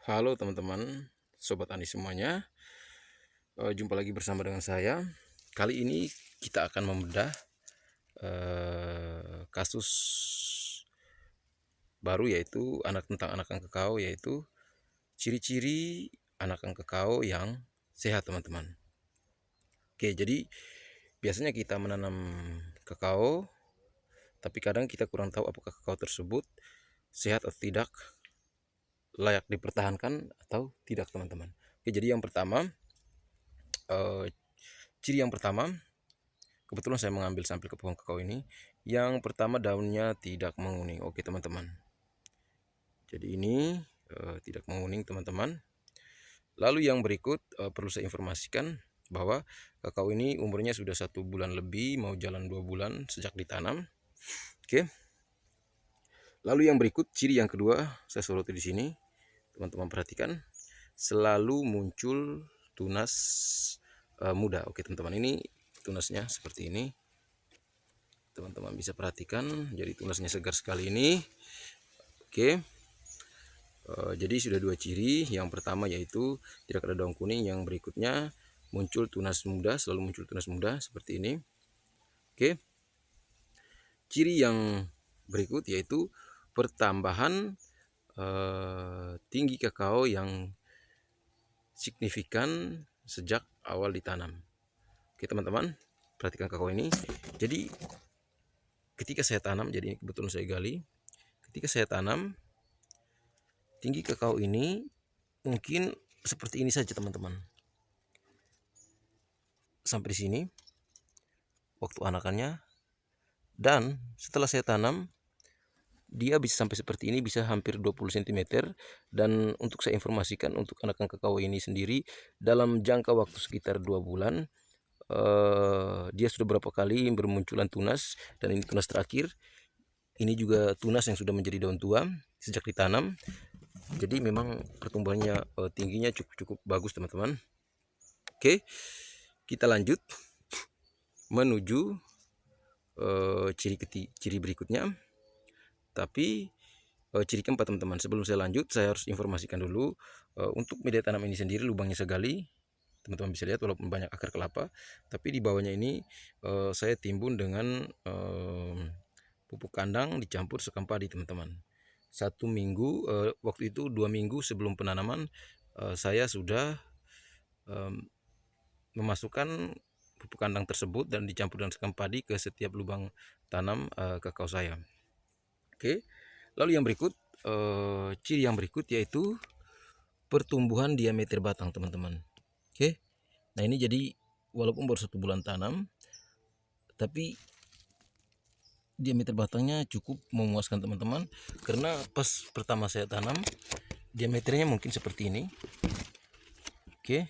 Halo teman-teman, Sobat Tani semuanya. Jumpa lagi bersama dengan saya. Kali ini kita akan membedah kasus baru, yaitu tentang anakan kakao, yaitu ciri-ciri anakan kakao yang sehat, teman-teman. Oke, jadi biasanya kita menanam kakao, tapi kadang kita kurang tahu apakah kakao tersebut sehat atau tidak, layak dipertahankan atau tidak, teman-teman. Oke, jadi yang pertama, ciri yang pertama, kebetulan saya mengambil sampel ke pohon kakao ini. Yang pertama, daunnya tidak menguning. Oke teman-teman, jadi ini tidak menguning, teman-teman. Lalu yang berikut, perlu saya informasikan bahwa kakao ini umurnya sudah 1 bulan lebih, mau jalan 2 bulan sejak ditanam. Oke. Lalu yang berikut, ciri yang kedua, saya soroti di sini, teman-teman perhatikan, selalu muncul tunas muda. Oke teman-teman, ini tunasnya seperti ini, teman-teman bisa perhatikan. Jadi tunasnya segar sekali ini. Oke. Jadi sudah dua ciri. Yang pertama yaitu tidak ada daun kuning. Yang berikutnya muncul tunas muda, selalu muncul tunas muda seperti ini. Oke. Ciri yang berikut yaitu pertambahan tinggi kakao yang signifikan sejak awal ditanam. Oke teman-teman, perhatikan kakao ini. Jadi ketika saya tanam, jadi kebetulan saya gali. Ketika saya tanam, tinggi kakao ini mungkin seperti ini saja, teman-teman. Sampai di sini waktu anakannya, dan setelah saya tanam dia bisa sampai seperti ini, bisa hampir 20 cm. Dan untuk saya informasikan, untuk anakan kakao ini sendiri dalam jangka waktu sekitar 2 bulan dia sudah berapa kali bermunculan tunas, dan ini tunas terakhir. Ini juga tunas yang sudah menjadi daun tua sejak ditanam. Jadi memang pertumbuhannya tingginya cukup bagus, teman-teman. Oke, kita lanjut menuju ciri berikutnya. Tapi ciri keempat, teman-teman. Sebelum saya lanjut, saya harus informasikan dulu untuk media tanam ini sendiri lubangnya saya gali. Teman-teman bisa lihat walaupun banyak akar kelapa, tapi di bawahnya ini saya timbun dengan pupuk kandang dicampur sekam padi, teman-teman. 1 minggu, waktu itu 2 minggu sebelum penanaman, saya sudah memasukkan pupuk kandang tersebut dan dicampur dengan sekam padi ke setiap lubang tanam kakao saya. Oke. Lalu yang berikut, ciri yang berikut yaitu pertumbuhan diameter batang, teman-teman. Oke. Nah ini jadi walaupun baru 1 bulan tanam, tapi diameter batangnya cukup memuaskan, teman-teman. Karena pas pertama saya tanam, diameternya mungkin seperti ini. Oke,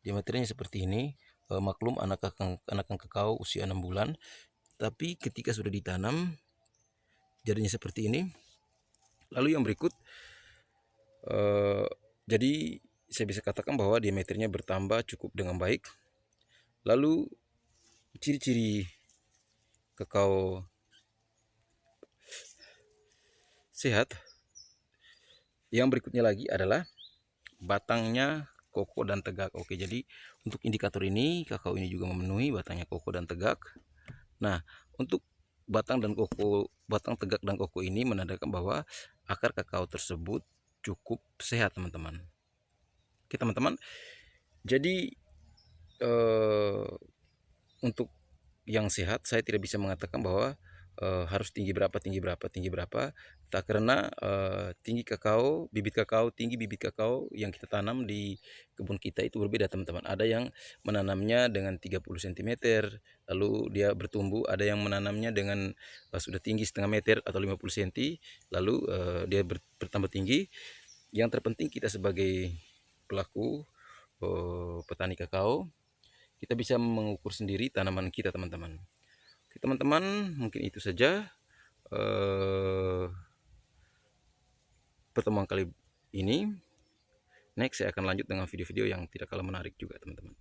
diameternya seperti ini. Maklum anakan kakao usia 6 bulan, tapi ketika sudah ditanam jadinya seperti ini. Lalu yang berikut, jadi saya bisa katakan bahwa diameternya bertambah cukup dengan baik. Lalu ciri-ciri kakao sehat yang berikutnya lagi adalah batangnya kokoh dan tegak. Oke, jadi untuk indikator ini kakao ini juga memenuhi, batangnya kokoh dan tegak. Nah, untuk batang tegak dan kokoh ini menandakan bahwa akar kakao tersebut cukup sehat, teman-teman. Oke teman-teman, jadi untuk yang sehat saya tidak bisa mengatakan bahwa harus tinggi berapa, tak, karena bibit kakao yang kita tanam di kebun kita itu berbeda, teman-teman. Ada yang menanamnya dengan 30 cm lalu dia bertumbuh, ada yang menanamnya dengan sudah tinggi setengah meter atau 50 cm lalu dia bertambah tinggi. Yang terpenting kita sebagai pelaku petani kakao, kita bisa mengukur sendiri tanaman kita, teman-teman. Oke teman-teman, mungkin itu saja pertemuan kali ini. Next saya akan lanjut dengan video-video yang tidak kalah menarik juga, teman-teman.